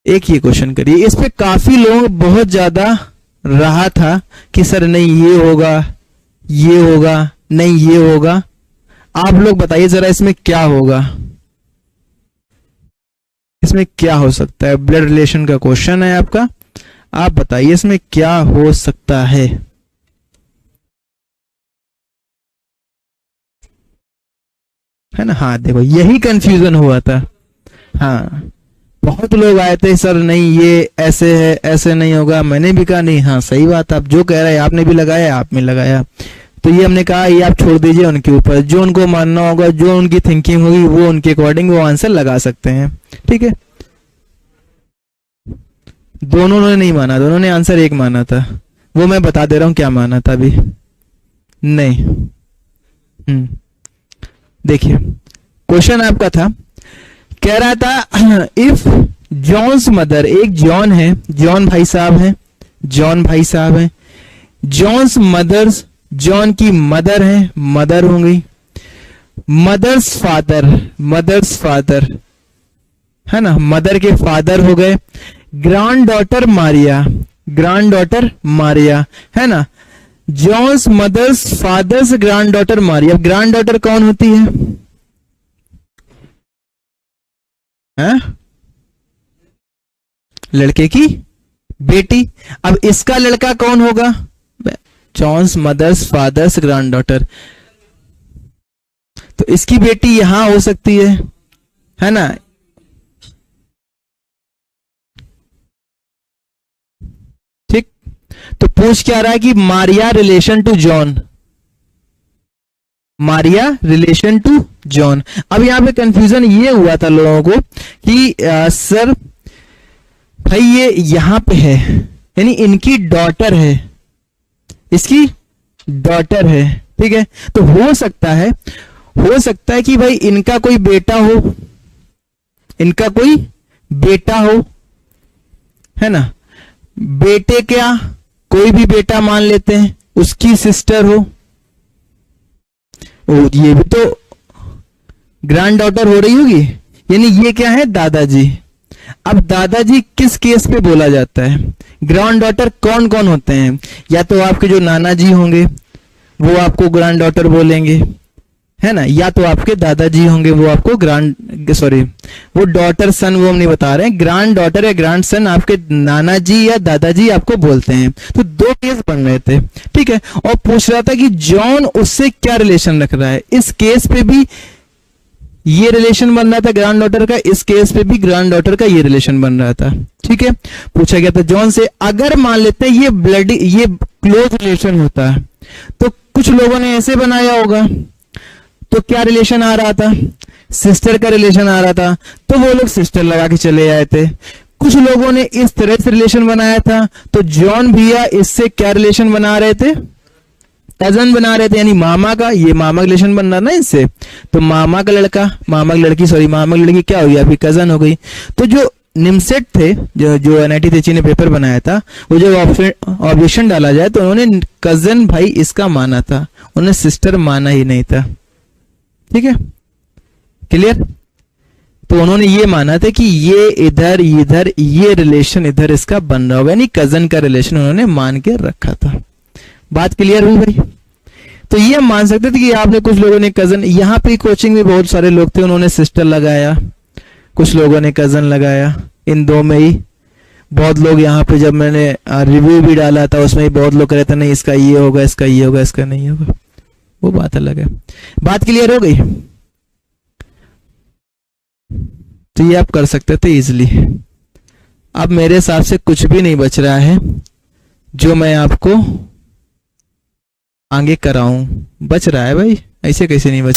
एक ये क्वेश्चन करिए, इस पे काफी लोग बहुत ज्यादा रहा था कि सर नहीं ये होगा, ये होगा, नहीं ये होगा। आप लोग बताइए जरा इसमें क्या होगा, इसमें क्या हो सकता है? ब्लड रिलेशन का क्वेश्चन है आपका, आप बताइए इसमें क्या हो सकता है? है ना? हाँ देखो यही कंफ्यूजन हुआ था। हाँ बहुत लोग आए थे सर नहीं ये ऐसे है, ऐसे नहीं होगा। मैंने भी कहा नहीं, हाँ सही बात, आप जो कह रहे हैं आपने भी लगाया, आप में लगाया। तो ये हमने कहा ये आप छोड़ दीजिए उनके ऊपर, जो उनको मानना होगा, जो उनकी थिंकिंग होगी वो उनके अकॉर्डिंग वो आंसर लगा सकते हैं। ठीक है, दोनों ने नहीं माना, दोनों ने आंसर एक माना था। वो मैं बता दे रहा हूं क्या माना था अभी। नहीं देखिए क्वेश्चन आपका था, कह रहा था इफ जॉन्स मदर, एक जॉन है, जॉन भाई साहब हैं, जॉन भाई साहब हैं, जॉन्स मदर्स, जॉन की मदर है, मदर हो गई, मदर्स फादर, मदर्स फादर है ना, मदर के फादर हो गए, granddaughter Maria, granddaughter Maria है ना, John's mother's father's granddaughter Maria. Granddaughter कौन होती है? लड़के की बेटी। अब इसका लड़का कौन होगा? John's mother's father's granddaughter, तो इसकी बेटी यहां हो सकती है ना। ठीक, तो पूछ क्या रहा है कि Maria relation to John, Maria relation to John. अब यहां पे कंफ्यूजन ये हुआ था लोगों को कि सर भाई ये यहां पे है, यानी इनकी डॉटर है, इसकी डॉटर है। ठीक है, तो हो सकता है कि भाई इनका कोई बेटा हो, इनका कोई बेटा हो, है ना, बेटे क्या कोई भी बेटा मान लेते हैं, उसकी सिस्टर हो, ये भी तो ग्रैंड डॉटर हो रही होगी, यानी ये क्या है? दादाजी। अब दादाजी किस केस पे बोला जाता है? ग्रैंड डॉटर कौन कौन होते हैं? या तो आपके जो नाना जी होंगे वो आपको ग्रैंड डॉटर बोलेंगे, है ना, या तो आपके दादाजी होंगे वो आपको वो डॉटर सन वो हम नहीं बता रहे हैं, ग्रैंड डॉटर या ग्रैंड सन आपके नाना जी या दादाजी आपको बोलते हैं। तो दो केस बन रहे थे। ठीक है, और पूछ रहा था कि जॉन उससे क्या रिलेशन रख रहा है। इस केस पे भी ये रिलेशन बन रहा था ग्रैंड डॉटर का, इस केस पे भी ग्रैंड डॉटर का ये रिलेशन बन रहा था। ठीक है, पूछा गया था जॉन से, अगर मान लेते हैं ये ब्लड, ये क्लोज रिलेशन होता है, तो कुछ लोगों ने ऐसे बनाया होगा, तो क्या रिलेशन आ रहा था? सिस्टर का रिलेशन आ रहा था, तो वो लोग सिस्टर लगा के चले आए थे। कुछ लोगों ने इस तरह से रिलेशन बनाया था, तो जॉन भैया इससे क्या रिलेशन बना रहे थे? कजन बना रहे थे, यानी मामा का, ये मामा रिलेशन बन रहा ना इससे, तो मामा का लड़का, मामा की लड़की, मामा की लड़की क्या हो गई? अभी कजन हो गई। तो जो निमसेट थे, जो NIT त्रिची ने पेपर बनाया था, वो जब ऑब्जेक्शन डाला जाए तो उन्होंने कजन भाई इसका माना था, उन्होंने सिस्टर माना ही नहीं था। ठीक है, क्लियर? तो उन्होंने ये माना था कि ये इधर इधर ये रिलेशन इधर इसका बन रहा होगा, यानी कजन का रिलेशन उन्होंने मान के रखा था। बात क्लियर हुई भाई? तो ये हम मान सकते थे कि आपने, कुछ लोगों ने कजन, यहाँ पे कोचिंग में बहुत सारे लोग थे उन्होंने सिस्टर लगाया, कुछ लोगों ने कजन लगाया, इन दो में ही। बहुत लोग यहाँ पे जब मैंने रिव्यू भी डाला था उसमें ही बहुत लोग कह रहे थे नहीं इसका ये होगा, इसका ये होगा, इसका नहीं होगा, वो बात अलग है। बात क्लियर हो गई? तो ये आप कर सकते थे इजिली। अब मेरे हिसाब से कुछ भी नहीं बच रहा है जो मैं आपको आगे कराऊं। बच रहा है भाई, ऐसे कैसे नहीं बच